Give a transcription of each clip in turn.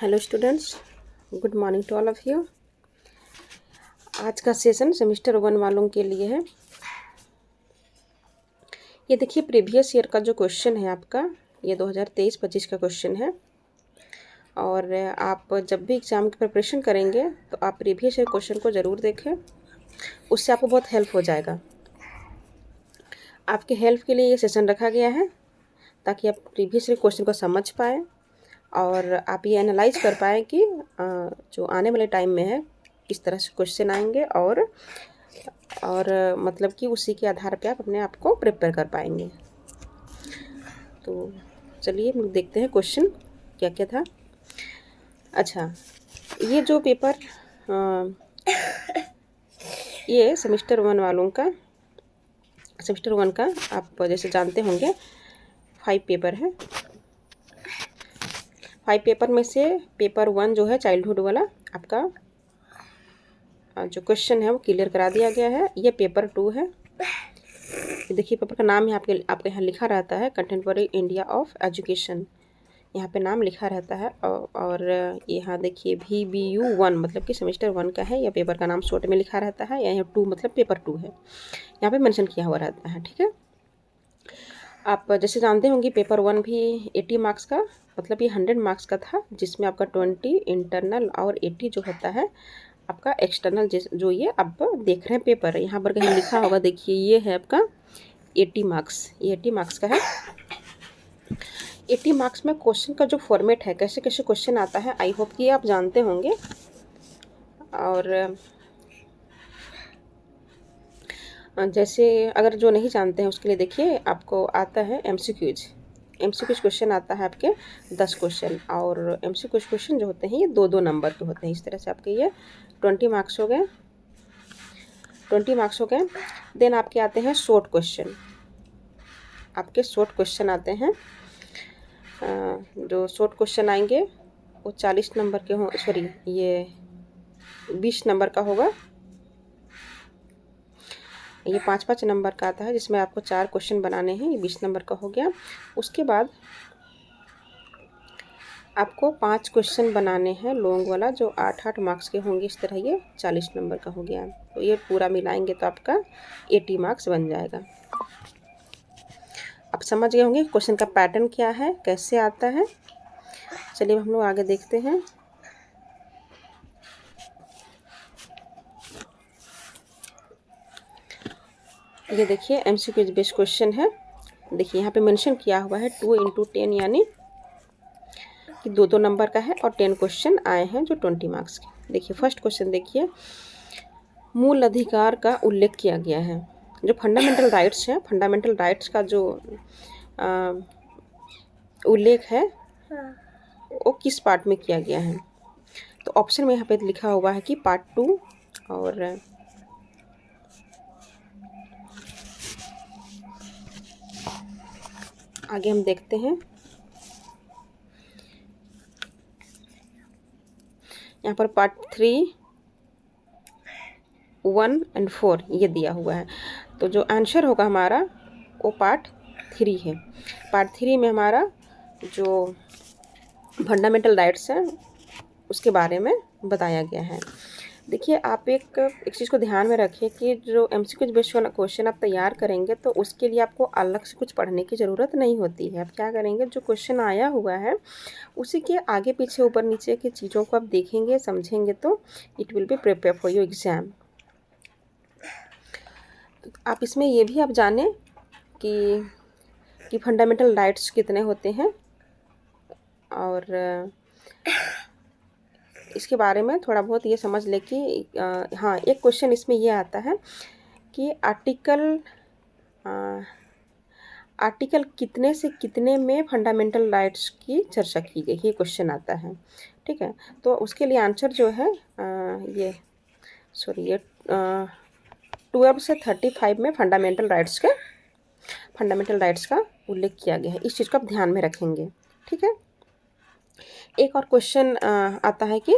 Hello students, good morning to all of you. आज का session semester 1 वालों के लिए है। ये देखिए प्रीवियस ईयर का जो क्वेश्चन है आपका, ये 2023-25 का क्वेश्चन है। और आप जब भी एग्ज़ाम की प्रिपरेशन करेंगे तो आप प्रीवियस ईयर क्वेश्चन को ज़रूर देखें, उससे आपको बहुत हेल्प हो जाएगा। आपके हेल्प के लिए ये सेशन रखा गया है ताकि आप प्रीवियस ईयर क्वेश्चन को समझ पाएँ और आप ये एनालाइज कर पाएँ कि जो आने वाले टाइम में है किस तरह से क्वेश्चन आएंगे और मतलब कि उसी के आधार पे आप अपने आप को प्रिपेयर कर पाएंगे। तो चलिए हम देखते हैं क्वेश्चन क्या क्या था। अच्छा, ये जो पेपर ये सेमेस्टर 1 वालों का, सेमेस्टर 1 का आप जैसे जानते होंगे 5 पेपर है। 5 पेपर में से पेपर 1 जो है चाइल्डहुड वाला आपका जो क्वेश्चन है वो क्लियर करा दिया गया है। ये पेपर 2 है। देखिए पेपर का नाम है आपके यहाँ लिखा रहता है कंटेम्पररी इंडिया ऑफ एजुकेशन, यहाँ पे नाम लिखा रहता है। और यहाँ देखिए VBU1 मतलब कि सेमेस्टर 1 का है। यह पेपर का नाम शॉर्ट में लिखा रहता है, यहाँ 2 मतलब पेपर 2 है, यहाँ पे मेंशन किया हुआ रहता है। ठीक है, आप जैसे जानते होंगे पेपर 1 भी 80 मार्क्स का मतलब ये 100 मार्क्स का था, जिसमें आपका 20 इंटरनल और 80 जो होता है आपका एक्सटर्नल। जो ये आप देख रहे हैं पेपर, यहाँ पर कहीं लिखा होगा, देखिए ये है आपका 80 मार्क्स, ये 80 मार्क्स का है। 80 मार्क्स में क्वेश्चन का जो फॉर्मेट है, कैसे कैसे क्वेश्चन आता है, आई होप कि आप जानते होंगे। और जैसे अगर जो नहीं जानते हैं उसके लिए देखिए आपको आता है MCQs क्वेश्चन आता है आपके 10 क्वेश्चन। और MCQs क्वेश्चन जो होते हैं ये 2-2 नंबर के होते हैं। इस तरह से आपके ये 20 मार्क्स हो गए, 20 मार्क्स हो गए। देन आपके आते हैं शॉर्ट क्वेश्चन, आपके शॉर्ट क्वेश्चन आते हैं। जो शॉर्ट क्वेश्चन आएंगे वो 40 नंबर के हों, सॉरी ये 20 नंबर का होगा। ये 5-5 नंबर का आता है, जिसमें आपको 4 क्वेश्चन बनाने हैं, ये 20 नंबर का हो गया। उसके बाद आपको 5 क्वेश्चन बनाने हैं लॉन्ग वाला, जो 8-8 मार्क्स के होंगे। इस तरह ये 40 नंबर का हो गया। तो ये पूरा मिलाएंगे तो आपका 80 मार्क्स बन जाएगा। आप समझ गए होंगे क्वेश्चन का पैटर्न क्या है, कैसे आता है। चलिए हम लोग आगे देखते हैं। ये देखिए MCQ बेस्ड क्वेश्चन है। देखिए यहाँ पे मेंशन किया हुआ है 2 × 10 यानी कि 2-2 नंबर का है और 10 क्वेश्चन आए हैं जो 20 मार्क्स के। देखिए फर्स्ट क्वेश्चन देखिए, मूल अधिकार का उल्लेख किया गया है। जो फंडामेंटल राइट्स हैं, फंडामेंटल राइट्स का जो उल्लेख है वो किस पार्ट में किया गया है। तो ऑप्शन में यहाँ पे लिखा हुआ है कि पार्ट 2। और आगे हम देखते हैं। यहाँ पर पार्ट 3, 1 और 4 ये दिया हुआ है। तो जो आंसर होगा हमारा वो पार्ट 3 है। पार्ट 3 में हमारा जो फंडामेंटल राइट्स हैं उसके बारे में बताया गया है। देखिए आप एक चीज़ को ध्यान में रखिए कि जो MCQ बेस्ड वाला क्वेश्चन आप तैयार करेंगे तो उसके लिए आपको अलग से कुछ पढ़ने की ज़रूरत नहीं होती है। आप क्या करेंगे, जो क्वेश्चन आया हुआ है उसी के आगे पीछे ऊपर नीचे की चीज़ों को आप देखेंगे, समझेंगे तो it will be prepare for your exam. आप इसमें ये भी आप जानें कि फंडामेंटल राइट्स कितने होते हैं। और इसके बारे में थोड़ा बहुत ये समझ ले कि हाँ, एक क्वेश्चन इसमें ये आता है कि आर्टिकल कितने से कितने में फंडामेंटल राइट्स की चर्चा की गई, ये क्वेश्चन आता है। ठीक है, तो उसके लिए आंसर जो है ये 12 से 35 में फंडामेंटल राइट्स का उल्लेख किया गया है। इस चीज़ को आप ध्यान में रखेंगे। ठीक है, एक और क्वेश्चन आता है कि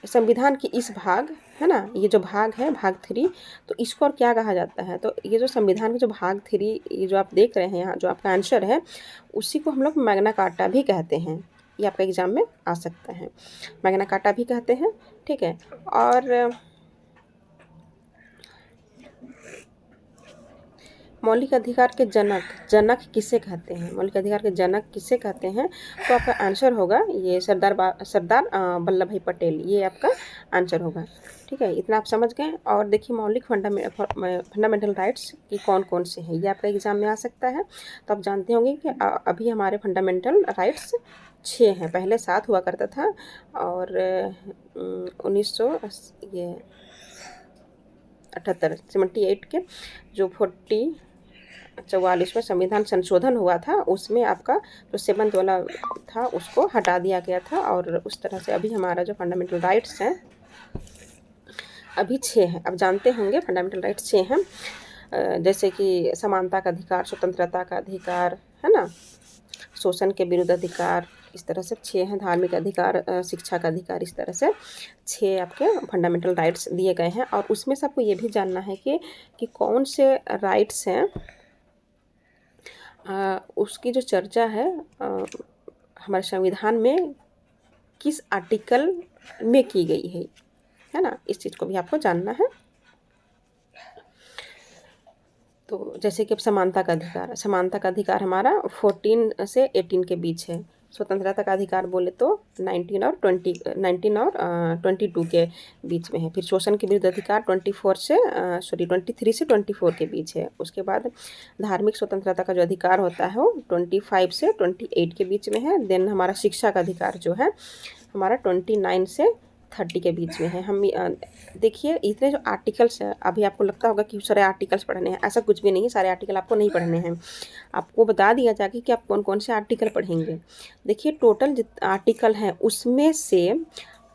संविधान की इस भाग है ना, ये जो भाग है भाग 3, तो इसको और क्या कहा जाता है, तो ये जो संविधान के जो भाग 3 ये जो आप देख रहे हैं यहाँ जो आपका आंसर है, उसी को हम लोग मैग्ना कार्टा भी कहते हैं। ये आपका एग्जाम में आ सकता है, मैग्ना कार्टा भी कहते हैं, ठीक है। और मौलिक अधिकार के जनक, जनक किसे कहते हैं, मौलिक अधिकार के जनक किसे कहते हैं, तो आपका आंसर होगा ये सरदार वल्लभ भाई पटेल, ये आपका आंसर होगा, ठीक है। इतना आप समझ गए। और देखिए मौलिक फंडामेंटल राइट्स की कौन कौन से हैं, ये आपका एग्जाम में आ सकता है। तो आप जानते होंगे कि अभी हमारे फंडामेंटल राइट्स 6 हैं, पहले 7 हुआ करता था, और 1900 ये 78 के जो 44 में संविधान संशोधन हुआ था, उसमें आपका जो 7th वाला था उसको हटा दिया गया था, और उस तरह से अभी हमारा जो फंडामेंटल राइट्स हैं अभी 6 हैं। अब जानते होंगे फंडामेंटल राइट्स 6 हैं, जैसे कि समानता का अधिकार, स्वतंत्रता का अधिकार, है ना, शोषण के विरुद्ध अधिकार, इस तरह से 6 हैं। धार्मिक अधिकार, शिक्षा का अधिकार, इस तरह से 6 आपके फंडामेंटल राइट्स दिए गए हैं। और उसमें से आपको ये भी जानना है कि कौन से राइट्स हैं, उसकी जो चर्चा है हमारे संविधान में किस आर्टिकल में की गई है ना, इस चीज़ को भी आपको जानना है। तो जैसे कि अब समानता का अधिकार हमारा 14 से 18 के बीच है। स्वतंत्रता का अधिकार बोले तो 19 और 22 के बीच में है। फिर शोषण के विरुद्ध अधिकार 23 से 24 के बीच है। उसके बाद धार्मिक स्वतंत्रता का जो अधिकार होता है वो 25 से 28 के बीच में है। देन हमारा शिक्षा का अधिकार जो है हमारा 29 से 30 के बीच में है। हम देखिए इतने जो आर्टिकल्स हैं, अभी आपको लगता होगा कि सारे आर्टिकल्स पढ़ने हैं, ऐसा कुछ भी नहीं है, सारे आर्टिकल आपको नहीं पढ़ने हैं। आपको बता दिया जाएगा कि आप कौन कौन से आर्टिकल पढ़ेंगे। देखिए टोटल आर्टिकल हैं उसमें से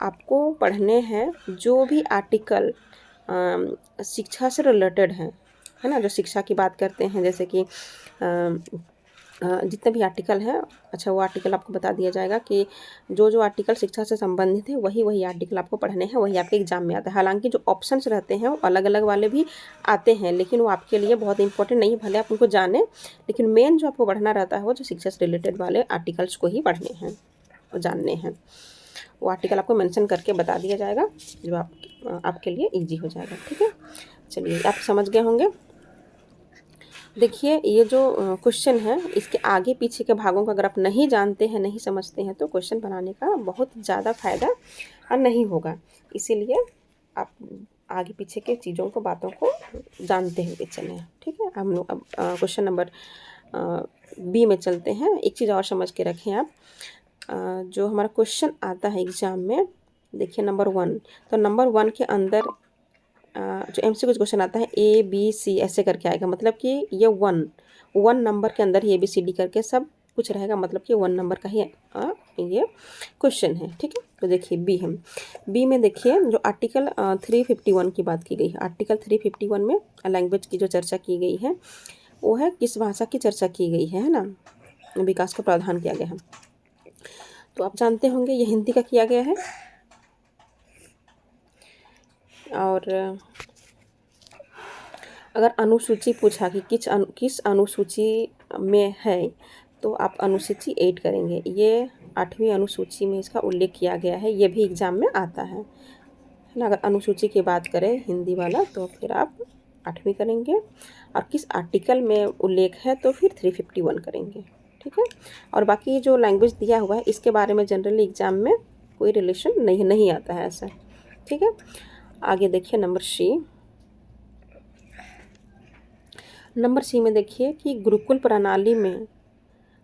आपको पढ़ने हैं जो भी आर्टिकल शिक्षा से रिलेटेड है ना, जो शिक्षा की बात करते हैं, जैसे कि जितने भी आर्टिकल हैं, अच्छा वो आर्टिकल आपको बता दिया जाएगा कि जो आर्टिकल शिक्षा से संबंधित है वही आर्टिकल आपको पढ़ने हैं, वही आपके एग्जाम में आता है। हालांकि जो ऑप्शंस रहते हैं वो अलग अलग वाले भी आते हैं, लेकिन वो आपके लिए बहुत इंपॉर्टेंट नहीं है, भले आप उनको जानें, लेकिन मेन जो आपको पढ़ना रहता है वो जो शिक्षा से रिलेटेड वाले आर्टिकल्स को ही पढ़ने हैं और जानने हैं। वो आर्टिकल आपको मेंशन करके बता दिया जाएगा जो आपके लिए ईजी हो जाएगा, ठीक है। चलिए आप समझ गए होंगे। देखिए ये जो क्वेश्चन है इसके आगे पीछे के भागों को अगर आप नहीं जानते हैं, नहीं समझते हैं, तो क्वेश्चन बनाने का बहुत ज़्यादा फायदा नहीं होगा। इसीलिए आप आगे पीछे के चीज़ों को, बातों को जानते हुए चलें, ठीक है। हम लोग अब क्वेश्चन नंबर बी में चलते हैं। एक चीज़ और समझ के रखें आप, जो हमारा क्वेश्चन आता है एग्ज़ाम में, देखिए नंबर 1, तो नंबर 1 के अंदर जो MCQ क्वेश्चन आता है ABC ऐसे करके आएगा, मतलब कि ये 1 नंबर के अंदर ही ABCD करके सब कुछ रहेगा, मतलब कि 1 नंबर का ही ये क्वेश्चन है, ठीक है। तो देखिए बी में देखिए जो आर्टिकल 351 की बात की गई है, आर्टिकल 351 में लैंग्वेज की जो चर्चा की गई है वो है किस भाषा की चर्चा की गई है ना, विकास का प्रावधान किया गया है। तो आप जानते होंगे ये हिंदी का किया गया है। और अगर अनुसूची पूछा कि किस अनुसूची में है, तो आप अनुसूची 8 करेंगे। ये 8वीं अनुसूची में इसका उल्लेख किया गया है, ये भी एग्ज़ाम में आता है ना। अगर अनुसूची की बात करें हिंदी वाला तो फिर आप 8वीं करेंगे, और किस आर्टिकल में उल्लेख है तो फिर 351 करेंगे, ठीक है। और बाकी जो लैंग्वेज दिया हुआ है इसके बारे में जनरली एग्ज़ाम में कोई रिलेशन नहीं आता है ऐसा, ठीक है। आगे देखिए नंबर सी में देखिए कि गुरुकुल प्रणाली में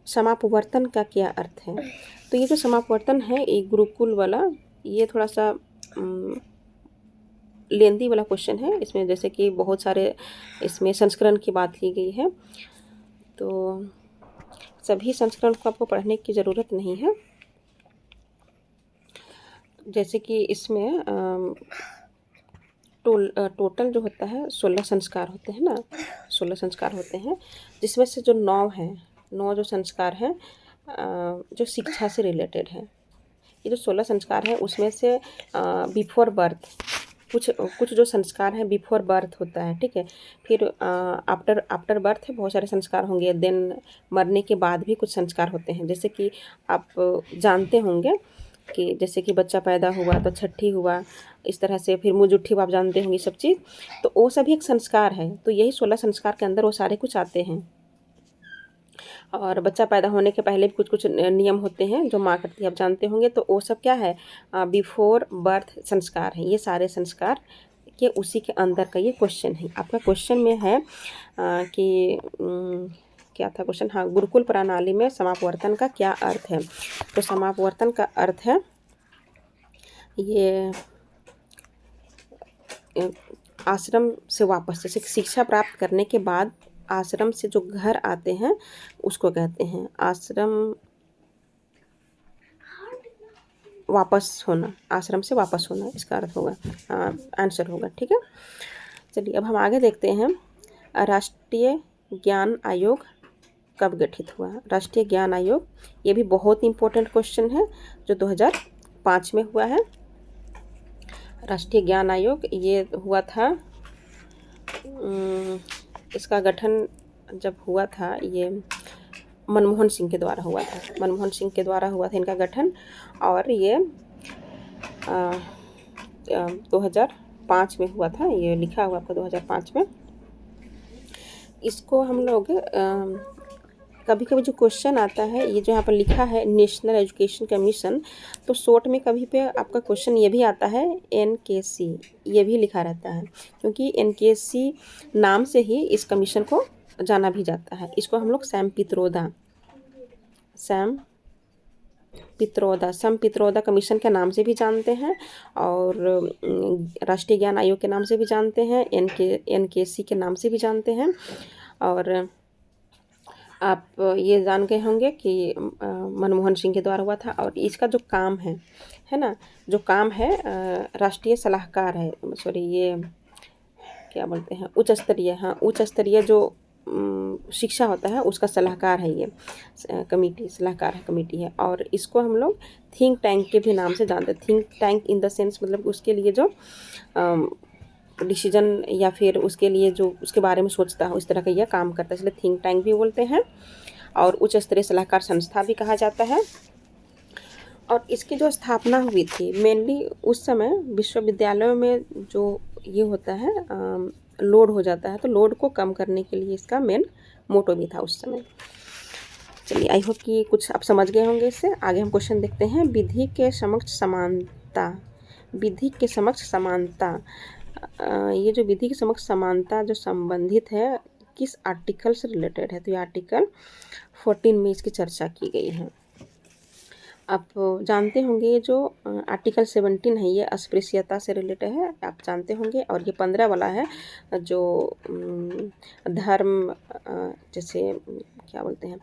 समापवर्तन का क्या अर्थ है। तो ये जो समापवर्तन है ये गुरुकुल वाला, ये थोड़ा सा लेंदी वाला क्वेश्चन है। इसमें जैसे कि बहुत सारे इसमें संस्करण की बात की गई है, तो सभी संस्करण को आपको पढ़ने की ज़रूरत नहीं है। जैसे कि इसमें टोटल जो होता है 16 संस्कार होते हैं ना, 16 संस्कार होते हैं, जिसमें से जो 9 जो संस्कार हैं जो शिक्षा से रिलेटेड है। ये जो 16 संस्कार है उसमें से बिफोर बर्थ कुछ कुछ जो संस्कार हैं बिफोर बर्थ होता है, ठीक है। फिर आफ्टर आफ्टर बर्थ बहुत सारे संस्कार होंगे। देन मरने के बाद भी कुछ संस्कार होते हैं, जैसे कि आप जानते होंगे कि जैसे कि बच्चा पैदा हुआ तो छठी हुआ, इस तरह से फिर मुँह आप जानते होंगे सब चीज़, तो वो सभी एक संस्कार है। तो यही 16 संस्कार के अंदर वो सारे कुछ आते हैं। और बच्चा पैदा होने के पहले भी कुछ कुछ नियम होते हैं जो माँ करती है, आप जानते होंगे। तो वो सब क्या है, बिफोर बर्थ संस्कार है। ये सारे संस्कार के उसी के अंदर का ये क्वेश्चन है। आपका क्वेश्चन में है कि क्या था क्वेश्चन, हाँ, गुरुकुल प्रणाली में समापवर्तन का क्या अर्थ है। तो समापवर्तन का अर्थ है ये आश्रम से वापस, जैसे शिक्षा प्राप्त करने के बाद आश्रम से जो घर आते हैं उसको कहते हैं आश्रम वापस होना, आश्रम से वापस होना इसका अर्थ होगा, आंसर होगा, ठीक है। चलिए अब हम आगे देखते हैं, राष्ट्रीय ज्ञान आयोग कब गठित हुआ। राष्ट्रीय ज्ञान आयोग, ये भी बहुत इंपॉर्टेंट क्वेश्चन है जो 2005 में हुआ है। राष्ट्रीय ज्ञान आयोग ये हुआ था, इसका गठन जब हुआ था ये मनमोहन सिंह के द्वारा हुआ था। मनमोहन सिंह के द्वारा हुआ था इनका गठन, और ये 2005 में हुआ था। ये लिखा हुआ आपका 2005 में। इसको हम लोग कभी कभी जो क्वेश्चन आता है, ये जो यहाँ पर लिखा है नेशनल एजुकेशन कमीशन, तो शॉर्ट में कभी पे आपका क्वेश्चन ये भी आता है NKC, ये भी लिखा रहता है, क्योंकि NKC नाम से ही इस कमीशन को जाना भी जाता है। इसको हम लोग सम पित्रोदा कमीशन के नाम से भी जानते हैं, और राष्ट्रीय ज्ञान आयोग के नाम से भी जानते हैं, NKC के नाम से भी जानते हैं। और आप ये जान गए होंगे कि मनमोहन सिंह के द्वारा हुआ था। और इसका जो काम है ना, जो काम है राष्ट्रीय सलाहकार है, सॉरी ये क्या बोलते हैं, उच्च स्तरीय, हाँ, उच्च स्तरीय जो शिक्षा होता है उसका सलाहकार है ये कमेटी, सलाहकार है, कमेटी है। और इसको हम लोग थिंक टैंक के भी नाम से जानते हैं। Think tank in the sense मतलब उसके लिए जो डिसीजन या फिर उसके लिए जो उसके बारे में सोचता है उस तरह का यह काम करता है, इसलिए थिंक टैंक भी बोलते हैं, और उच्च स्तरीय सलाहकार संस्था भी कहा जाता है। और इसकी जो स्थापना हुई थी मेनली उस समय विश्वविद्यालयों में जो ये होता है लोड हो जाता है, तो लोड को कम करने के लिए इसका मेन मोटो भी था उस समय। चलिए, आई होप कि कुछ आप समझ गए होंगे इससे। आगे हम क्वेश्चन देखते हैं, विधि के समक्ष समानता। विधि के समक्ष समानता, ये जो विधि के समक्ष समानता जो संबंधित है किस आर्टिकल से रिलेटेड है, तो ये आर्टिकल 14 में इसकी चर्चा की गई है। आप जानते होंगे ये जो आर्टिकल 17 है ये अस्पृश्यता से रिलेटेड है, आप जानते होंगे। और ये 15 वाला है जो धर्म, जैसे क्या बोलते हैं,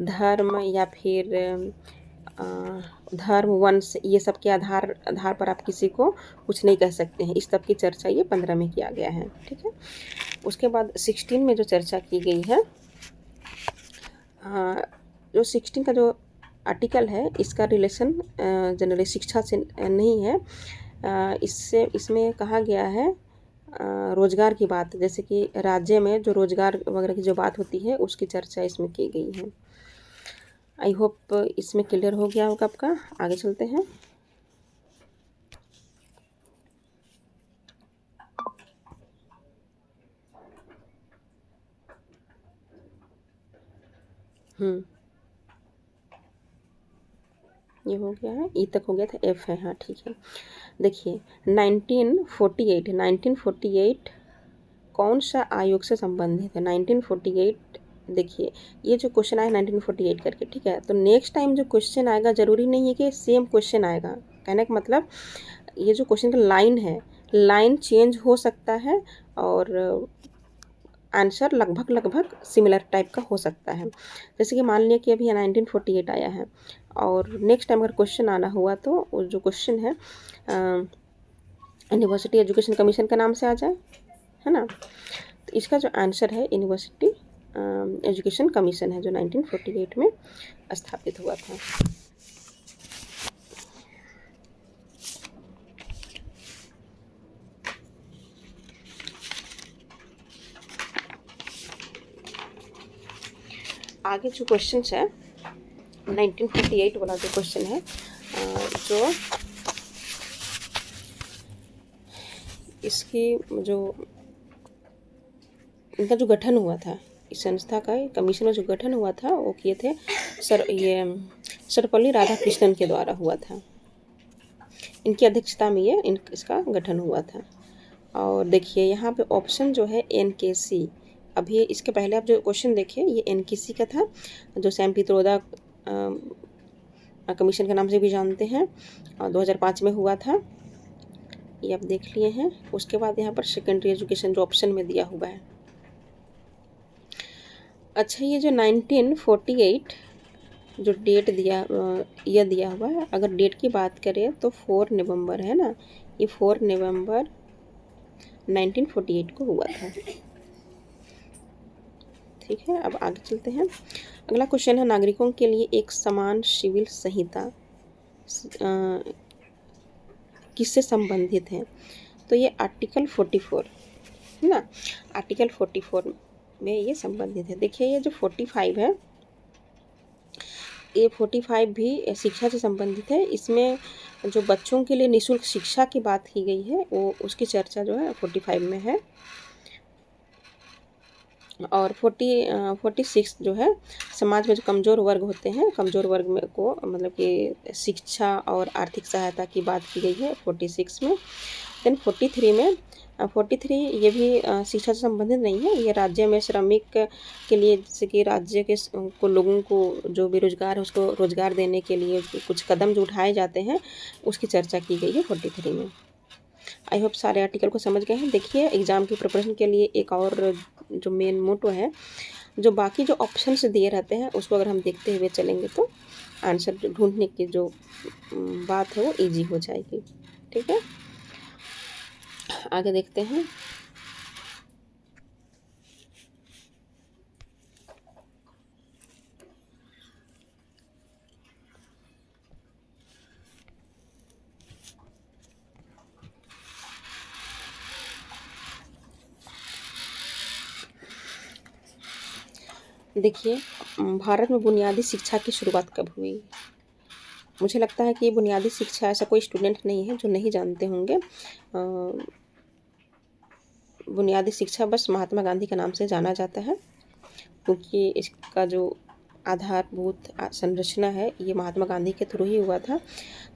धर्म या फिर धर्म, वंश, ये सब के आधार पर आप किसी को कुछ नहीं कह सकते हैं। इस सब की चर्चा ये 15 में किया गया है, ठीक है। उसके बाद 16 में जो चर्चा की गई है, जो 16 का जो आर्टिकल है इसका रिलेशन जनरली शिक्षा से नहीं है। इसमें कहा गया है रोजगार की बात, जैसे कि राज्य में जो रोजगार वगैरह की जो बात होती है उसकी चर्चा इसमें की गई है। आई होप इसमें क्लियर हो गया होगा आपका। आगे चलते हैं। ये हो गया है, ई तक हो गया था, एफ है, हाँ ठीक है। देखिए 1948 कौन सा आयोग से संबंधित है। 1948, देखिए ये जो क्वेश्चन आया 1948 करके, ठीक है। तो नेक्स्ट टाइम जो क्वेश्चन आएगा ज़रूरी नहीं है कि सेम क्वेश्चन आएगा। कहने का मतलब ये जो क्वेश्चन का लाइन है, लाइन चेंज हो सकता है और आंसर लगभग सिमिलर टाइप का हो सकता है। जैसे कि मान लिया कि अभी 1948 आया है और नेक्स्ट टाइम अगर क्वेश्चन आना हुआ तो वो जो क्वेश्चन है यूनिवर्सिटी एजुकेशन कमीशन के नाम से आ जाए, है ना। तो इसका जो आंसर है यूनिवर्सिटी एजुकेशन कमीशन है जो 1948 में स्थापित हुआ था। आगे जो क्वेश्चन है 1948 वाला जो क्वेश्चन है, जो इसकी जो इनका जो गठन हुआ था, इस संस्था का कमीशन का जो गठन हुआ था वो किए थे सर्वपल्ली राधाकृष्णन के द्वारा हुआ था। इनकी अध्यक्षता में इसका गठन हुआ था। और देखिए यहाँ पे ऑप्शन जो है NKC, अभी इसके पहले आप जो क्वेश्चन देखे ये NKC का था, जो सैम पित्रोदा कमीशन के नाम से भी जानते हैं, और 2005 में हुआ था, ये आप देख लिए हैं। उसके बाद यहाँ पर सेकेंडरी एजुकेशन जो ऑप्शन में दिया हुआ है। अच्छा, ये जो 1948 जो डेट दिया दिया हुआ है, अगर डेट की बात करें तो 4 नवंबर है ना, ये 4 नवंबर 1948 को हुआ था। ठीक है, अब आगे चलते हैं। अगला क्वेश्चन है नागरिकों के लिए एक समान सिविल संहिता किससे संबंधित है? तो ये आर्टिकल 44 है ना, आर्टिकल 44 में ये संबंधित है। देखिए ये जो 45 है, ये 45 भी शिक्षा से संबंधित है। इसमें जो बच्चों के लिए निःशुल्क शिक्षा की बात की गई है, वो उसकी चर्चा जो है 45 में है। और 46 जो है समाज में जो कमज़ोर वर्ग होते हैं, कमज़ोर वर्ग में को मतलब कि शिक्षा और आर्थिक सहायता की बात की गई है 46 में। देन 43 में 43 ये भी शिक्षा से संबंधित नहीं है, ये राज्य में श्रमिक के लिए, जैसे कि राज्य के को लोगों को जो बेरोजगार है उसको रोजगार देने के लिए कुछ कदम जो उठाए जाते हैं उसकी चर्चा की गई है 43 में। आई होप सारे आर्टिकल को समझ गए हैं। देखिए एग्ज़ाम की प्रिपरेशन के लिए एक और जो मेन मोटो है, जो बाकी जो ऑप्शंस दिए रहते हैं उसको अगर हम देखते हुए चलेंगे तो आंसर ढूंढने की जो बात है वो इजी हो जाएगी। ठीक है, आगे देखते हैं। देखिए भारत में बुनियादी शिक्षा की शुरुआत कब हुई? मुझे लगता है कि बुनियादी शिक्षा ऐसा कोई स्टूडेंट नहीं है जो नहीं जानते होंगे। बुनियादी शिक्षा बस महात्मा गांधी के नाम से जाना जाता है, क्योंकि इसका जो आधारभूत संरचना है ये महात्मा गांधी के थ्रू ही हुआ था।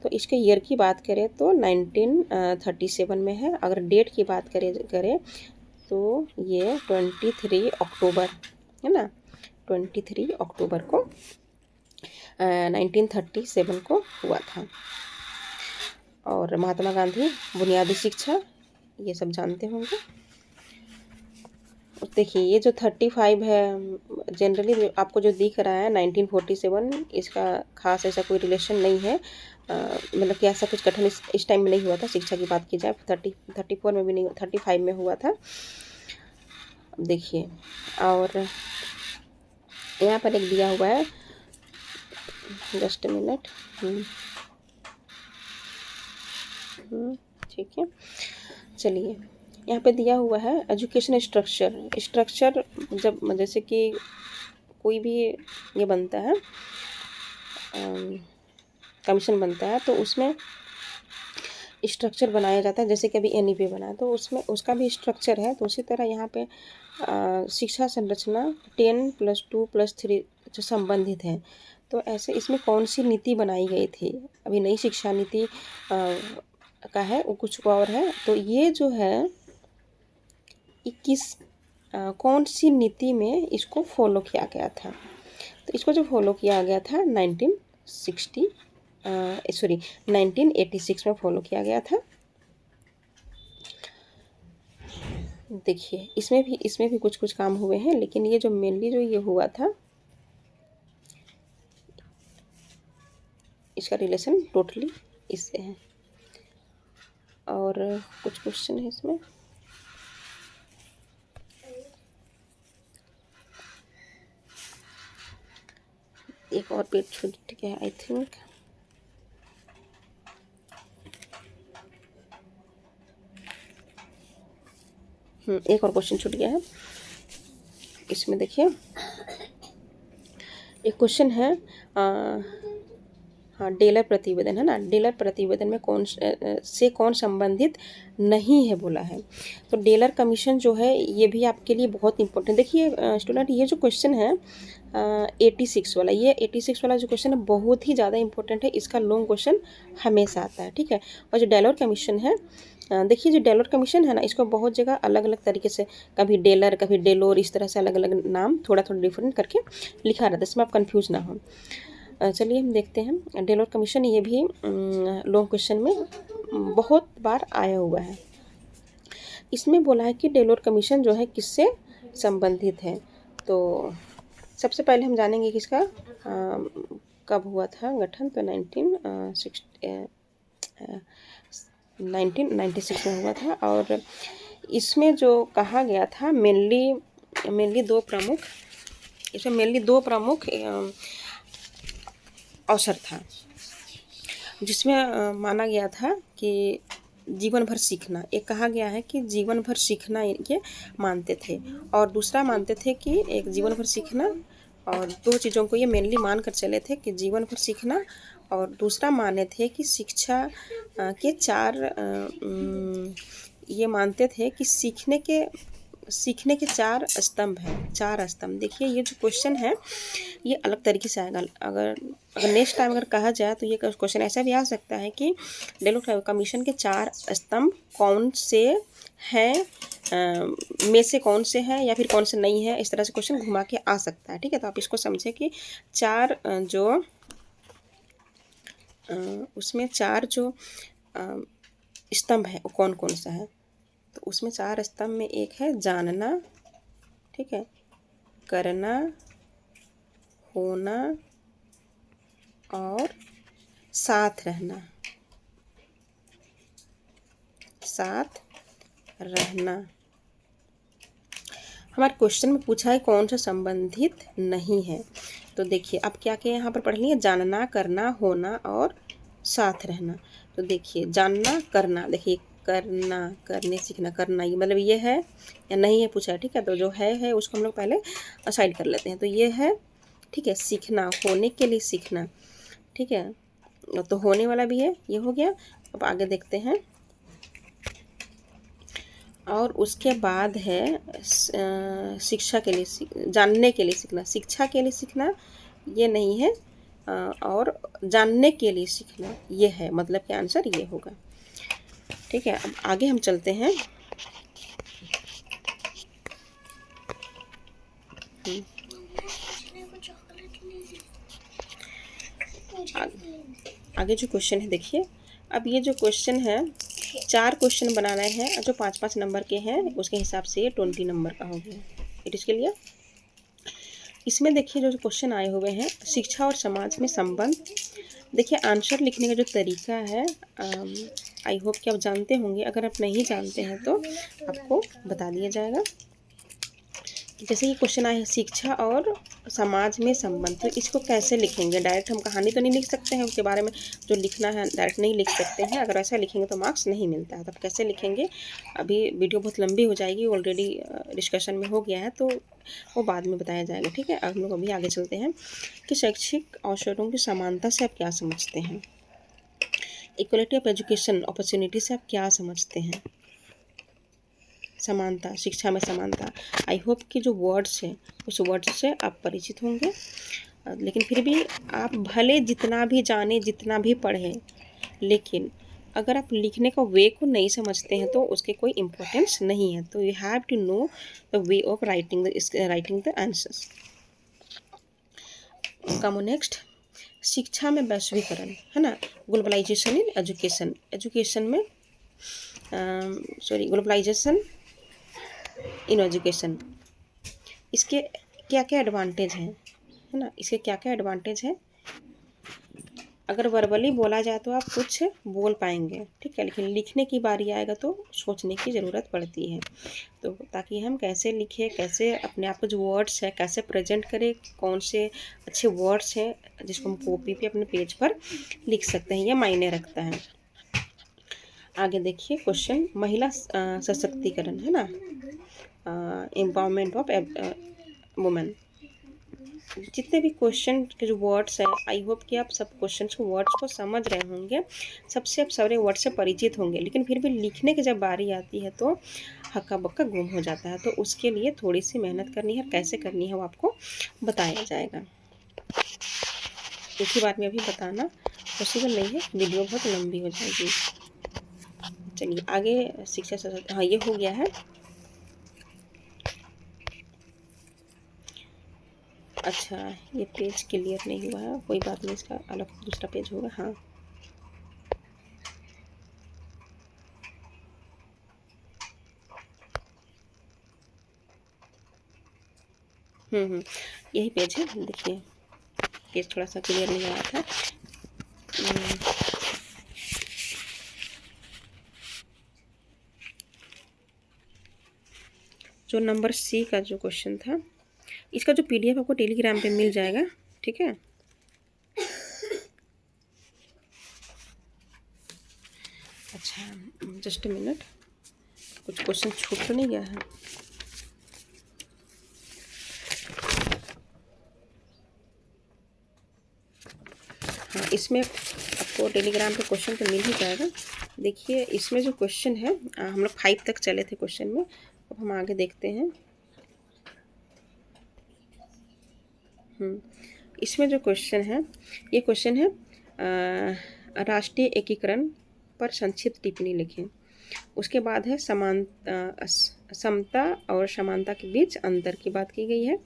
तो इसके ईयर की बात करें तो 1937 में है। अगर डेट की बात करें तो ये 23 अक्टूबर है ना, 23 अक्टूबर को 1937 को हुआ था। और महात्मा गांधी, बुनियादी शिक्षा, ये सब जानते होंगे। देखिए ये जो 35 है, जनरली आपको जो दिख रहा है 1947, इसका खास ऐसा कोई रिलेशन नहीं है। मतलब कि ऐसा कुछ कठिन इस टाइम में नहीं हुआ था। शिक्षा की बात की जाए 34 में भी नहीं, 35 में हुआ था। देखिए और यहाँ पर एक दिया हुआ है, जस्ट मिनट। ठीक है, चलिए यहाँ पे दिया हुआ है एजुकेशन स्ट्रक्चर। जब जैसे कि कोई भी ये बनता है, कमीशन बनता है, तो उसमें स्ट्रक्चर बनाया जाता है। जैसे कि अभी NEP बना है तो उसमें उसका भी स्ट्रक्चर है। तो उसी तरह यहाँ पे शिक्षा संरचना 10+2+3 जो संबंधित है, तो ऐसे इसमें कौन सी नीति बनाई गई थी? अभी नई शिक्षा नीति का है, वो कुछ और है। तो ये जो है 21 कौन सी नीति में इसको फॉलो किया गया था? तो इसको जो फॉलो किया गया था 1986 में फॉलो किया गया था। देखिए इसमें भी कुछ कुछ काम हुए हैं, लेकिन ये जो मेनली जो ये हुआ था, इसका रिलेशन टोटली इससे है। और कुछ क्वेश्चन है इसमें। एक और पेज छूट गया आई थिंक। एक और क्वेश्चन छूट गया है इसमें। देखिए एक क्वेश्चन है हाँ, डेलर प्रतिवेदन है ना, डेलर प्रतिवेदन में से कौन संबंधित नहीं है बोला है। तो डेलर कमीशन जो है ये भी आपके लिए बहुत इंपॉर्टेंट। देखिए स्टूडेंट, ये जो क्वेश्चन है 86 वाला, ये 86 वाला जो क्वेश्चन है बहुत ही ज़्यादा इंपॉर्टेंट है। इसका लॉन्ग क्वेश्चन हमेशा आता है, ठीक है। और जो डेलर कमीशन है, देखिए जो डेलर कमीशन है ना, इसको बहुत जगह अलग अलग तरीके से, कभी डेलर कभी डेलोर, इस तरह से अलग अलग नाम थोड़ा थोड़ा डिफरेंट करके लिखा रहता है, इसमें आप कंफ्यूज ना हो। चलिए हम देखते हैं डेलर कमीशन, ये भी लॉन्ग क्वेश्चन में बहुत बार आया हुआ है। इसमें बोला है कि डेलर कमीशन जो है किससे संबंधित है। तो सबसे पहले हम जानेंगे कि इसका कब हुआ था गठन। तो 1996 में हुआ था। और इसमें जो कहा गया था मेनली दो प्रमुख अवसर था, जिसमें माना गया था कि जीवन भर सीखना, एक कहा गया है कि जीवन भर सीखना ये मानते थे, और दूसरा मानते थे कि एक जीवन भर सीखना, और दो चीज़ों को ये मेनली मान कर चले थे कि जीवन भर सीखना, और दूसरा माने थे कि शिक्षा के ये मानते थे कि सीखने के चार स्तंभ हैं, चार स्तंभ। देखिए ये जो क्वेश्चन है ये अलग तरीके से आएगा। अगर नेक्स्ट टाइम अगर कहा जाए तो ये क्वेश्चन ऐसा भी आ सकता है कि डेलर कमीशन के चार स्तंभ कौन से हैं, में से कौन से हैं या फिर कौन से नहीं है, इस तरह से क्वेश्चन घुमा के आ सकता है, ठीक है। तो आप इसको समझे कि चार उसमें चार जो स्तंभ है वो कौन कौन सा है। तो उसमें चार स्तंभ में एक है जानना, ठीक है, करना, होना और साथ रहना। हमारे क्वेश्चन में पूछा है कौन सा संबंधित नहीं है। तो देखिए आप क्या क्या यहाँ पर पढ़ लिए, जानना, करना, होना और साथ रहना। तो देखिए जानना, करना, देखिए करना, करने सीखना, करना, ये मतलब ये है या नहीं है पूछा है, ठीक है। तो जो है उसको हम लोग पहले साइड कर लेते हैं। तो ये है, ठीक है। सीखना, होने के लिए सीखना, ठीक है, तो होने वाला भी है, ये हो गया। अब आगे देखते हैं। और उसके बाद है शिक्षा के लिए जानने के लिए सीखना, शिक्षा के लिए सीखना ये नहीं है, और जानने के लिए सीखना ये है, मतलब कि आंसर ये होगा, ठीक है। अब आगे हम चलते हैं। आगे जो क्वेश्चन है देखिए, अब ये जो क्वेश्चन है 4 क्वेश्चन बनाने हैं जो 5-5 नंबर के हैं, उसके हिसाब से ये 20 नंबर का हो गया। इट इसके लिए इसमें देखिए जो क्वेश्चन आए हुए हैं, शिक्षा और समाज में संबंध। देखिए आंसर लिखने का जो तरीका है आई होप कि आप जानते होंगे, अगर आप नहीं जानते हैं तो आपको बता दिया जाएगा। जैसे ये क्वेश्चन आया है शिक्षा और समाज में संबंध, तो इसको कैसे लिखेंगे। डायरेक्ट हम कहानी तो नहीं लिख सकते हैं, उसके बारे में जो लिखना है डायरेक्ट नहीं लिख सकते हैं। अगर ऐसा लिखेंगे तो मार्क्स नहीं मिलता है। तो आप कैसे लिखेंगे, अभी वीडियो बहुत लंबी हो जाएगी, ऑलरेडी डिस्कशन में हो गया है, तो वो बाद में बताया जाएगा, ठीक है। अब हम लोग अभी आगे चलते हैं कि शैक्षिक अवसरों की समानता से आप क्या समझते हैं। इक्वलिटी ऑफ एजुकेशन अपॉर्चुनिटी से आप क्या समझते हैं। समानता, शिक्षा में समानता, आई होप कि जो वर्ड्स हैं उस वर्ड्स से आप परिचित होंगे। लेकिन फिर भी आप भले जितना भी जाने, जितना भी पढ़ें, लेकिन अगर आप लिखने का वे को नहीं समझते हैं तो उसके कोई इम्पोर्टेंस नहीं है। तो you have to know the way of writing the answers. Come next, शिक्षा में वैश्वीकरण है ना, ग्लोबलाइजेशन इन एजुकेशन, एजुकेशन में ग्लोबलाइजेशन इन एजुकेशन, इसके क्या क्या एडवांटेज हैं, है ना, इसके क्या क्या एडवांटेज हैं। अगर वर्बली बोला जाए तो आप कुछ बोल पाएंगे, ठीक है, लेकिन लिखने की बारी आएगा तो सोचने की ज़रूरत पड़ती है। तो ताकि हम कैसे लिखें, कैसे अपने आप को जो वर्ड्स है कैसे प्रेजेंट करें, कौन से अच्छे वर्ड्स हैं जिसको हम कॉपी पे अपने पेज पर लिख सकते हैं, यह मायने रखता है। आगे देखिए क्वेश्चन, महिला सशक्तिकरण है ना, एम्पावरमेंट ऑफ वुमेन। जितने भी क्वेश्चन के जो वर्ड्स हैं, आई होप कि आप सब क्वेश्चन को वर्ड्स को समझ रहे होंगे, सबसे आप सारे वर्ड से परिचित होंगे, लेकिन फिर भी लिखने की जब बारी आती है तो हक्का बक्का गुम हो जाता है। तो उसके लिए थोड़ी सी मेहनत करनी है, कैसे करनी है वो आपको बताया जाएगा। एक ही बात में अभी बताना पॉसिबल नहीं है, वीडियो बहुत लंबी हो जाएगी। चलिए आगे शिक्षा शास्त्र, हाँ ये हो गया है। अच्छा, ये पेज क्लियर नहीं हुआ है, कोई बात नहीं, इसका अलग दूसरा पेज होगा। हाँ यही पेज है, देखिए पेज थोड़ा सा क्लियर नहीं आया था। जो नंबर सी का जो क्वेश्चन था, इसका जो पीडीएफ आपको टेलीग्राम पे मिल जाएगा, ठीक है। अच्छा जस्ट मिनट, कुछ क्वेश्चन छूट तो नहीं गया है। हाँ इसमें आपको टेलीग्राम पे क्वेश्चन तो मिल ही जाएगा। देखिए इसमें जो क्वेश्चन है, हम लोग 5 तक चले थे क्वेश्चन में, अब हम आगे देखते हैं। इसमें जो क्वेश्चन है, ये क्वेश्चन है राष्ट्रीय एकीकरण पर संक्षिप्त टिप्पणी लिखें। उसके बाद है समता और समानता के बीच अंतर की बात की गई है।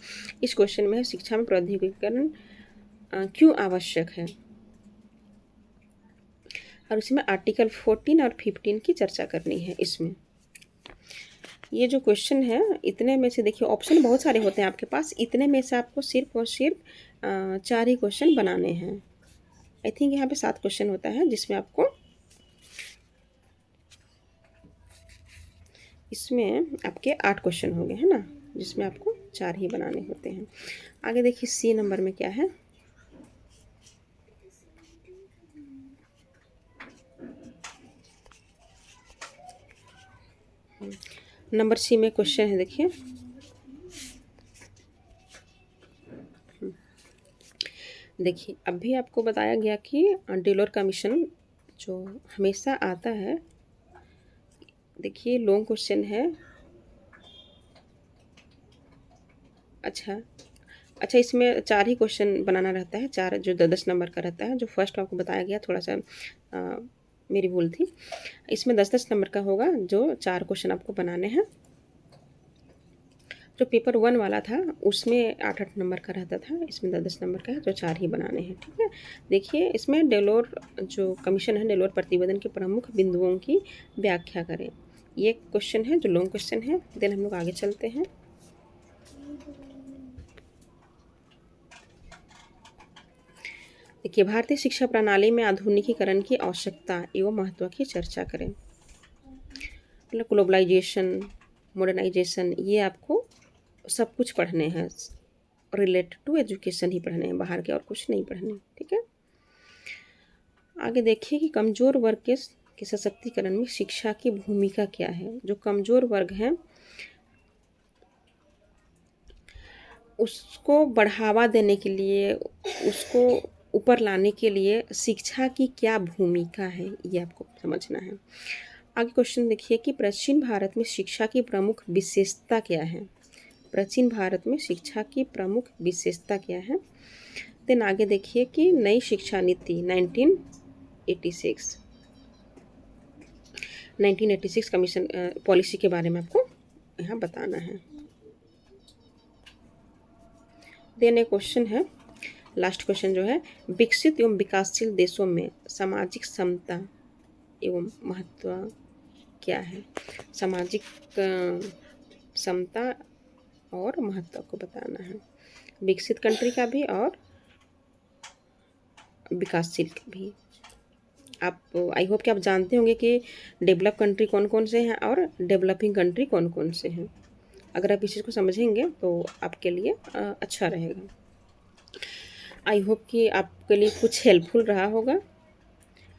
इस क्वेश्चन में है शिक्षा में प्रौद्योगिकीकरण क्यों आवश्यक है, और इसमें आर्टिकल 14 और 15 की चर्चा करनी है। इसमें ये जो क्वेश्चन है, इतने में से देखिए ऑप्शन बहुत सारे होते हैं आपके पास, इतने में से आपको सिर्फ और सिर्फ 4 ही क्वेश्चन बनाने हैं। आई थिंक यहाँ पे 7 क्वेश्चन होता है, जिसमें आपको इसमें आपके 8 क्वेश्चन हो गए हैं ना, जिसमें आपको 4 ही बनाने होते हैं। आगे देखिए सी नंबर में क्या है। नंबर सी में क्वेश्चन है, देखिए देखिए अभी आपको बताया गया कि डेलोर कमीशन जो हमेशा आता है, देखिए लॉन्ग क्वेश्चन है। अच्छा इसमें 4 ही क्वेश्चन बनाना रहता है, 4 जो 10 नंबर का रहता है। जो फर्स्ट आपको बताया गया थोड़ा सा मेरी भूल थी, इसमें 10-10 नंबर का होगा, जो 4 क्वेश्चन आपको बनाने हैं। जो पेपर 1 वाला था उसमें 8-8 नंबर का रहता था, इसमें 10-10 नंबर का है, जो 4 ही बनाने हैं, ठीक है। देखिए इसमें डेलोर जो कमीशन है, डेलोर प्रतिवेदन के प्रमुख बिंदुओं की व्याख्या करें। ये क्वेश्चन है जो लॉन्ग क्वेश्चन है। देन हम लोग आगे चलते हैं। देखिए भारतीय शिक्षा प्रणाली में आधुनिकीकरण की आवश्यकता एवं महत्व की चर्चा करें। मतलब ग्लोबलाइजेशन, मॉडर्नाइजेशन, ये आपको सब कुछ पढ़ने हैं, रिलेटेड टू एजुकेशन ही पढ़ने हैं, बाहर के और कुछ नहीं पढ़ने, ठीक है। आगे देखिए कि कमज़ोर वर्ग के सशक्तिकरण में शिक्षा की भूमिका क्या है। जो कमज़ोर वर्ग हैं उसको बढ़ावा देने के लिए, उसको ऊपर लाने के लिए शिक्षा की क्या भूमिका है, ये आपको समझना है। आगे क्वेश्चन देखिए कि प्राचीन भारत में शिक्षा की प्रमुख विशेषता क्या है। प्राचीन भारत में शिक्षा की प्रमुख विशेषता क्या है। देन आगे देखिए कि नई शिक्षा नीति 1986 कमीशन पॉलिसी के बारे में आपको यहाँ बताना है। देन एक क्वेश्चन है, लास्ट क्वेश्चन जो है, विकसित एवं विकासशील देशों में सामाजिक समता एवं महत्व क्या है। सामाजिक समता और महत्व को बताना है, विकसित कंट्री का भी और विकासशील भी। आप आई होप कि आप जानते होंगे कि डेवलप कंट्री कौन कौन से हैं और डेवलपिंग कंट्री कौन कौन से हैं। अगर आप इस चीज़ को समझेंगे तो आपके लिए अच्छा रहेगा। आई होप कि आपके लिए कुछ हेल्पफुल रहा होगा।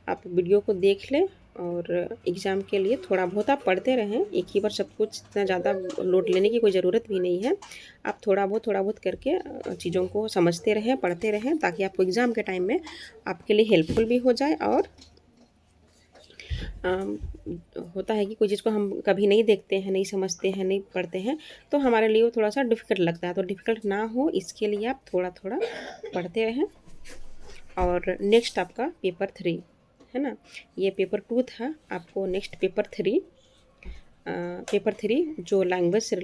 आप वीडियो को देख लें और एग्ज़ाम के लिए थोड़ा बहुत आप पढ़ते रहें। एक ही बार सब कुछ इतना ज़्यादा लोड लेने की कोई ज़रूरत भी नहीं है। आप थोड़ा बहुत करके चीज़ों को समझते रहें, पढ़ते रहें, ताकि आपको एग्ज़ाम के टाइम में आपके लिए हेल्पफुल भी हो जाए। और होता है कि कोई चीज़ को हम कभी नहीं देखते हैं, नहीं समझते हैं, नहीं पढ़ते हैं, तो हमारे लिए वो थोड़ा-सा डिफ़िकल्ट लगता है। तो डिफ़िकल्ट ना हो इसके लिए आप थोड़ा-थोड़ा पढ़ते रहें। और नेक्स्ट आपका पेपर 3 है ना? ये पेपर 2 था, आपको नेक्स्ट पेपर 3 जो लैंग्वेज से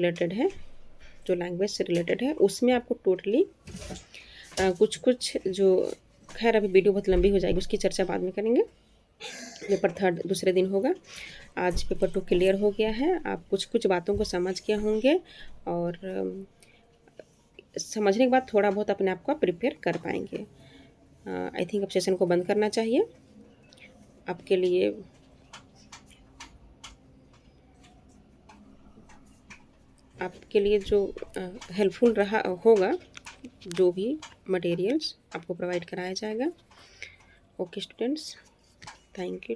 रिलेटेड है, उसमें आपको टोटली कुछ जो, खैर अभी वीडियो बहुत लंबी हो जाएगी, उसकी चर्चा बाद में करेंगे। पेपर 3 दूसरे दिन होगा। आज पेपर 2 क्लियर हो गया है, आप कुछ बातों को समझ गए होंगे और समझने के बाद थोड़ा बहुत अपने आप को प्रिपेयर कर पाएंगे। आई थिंक अब सेशन को बंद करना चाहिए। आपके लिए जो हेल्पफुल रहा होगा, जो भी मटेरियल्स आपको प्रोवाइड कराया जाएगा। Okay students, thank you.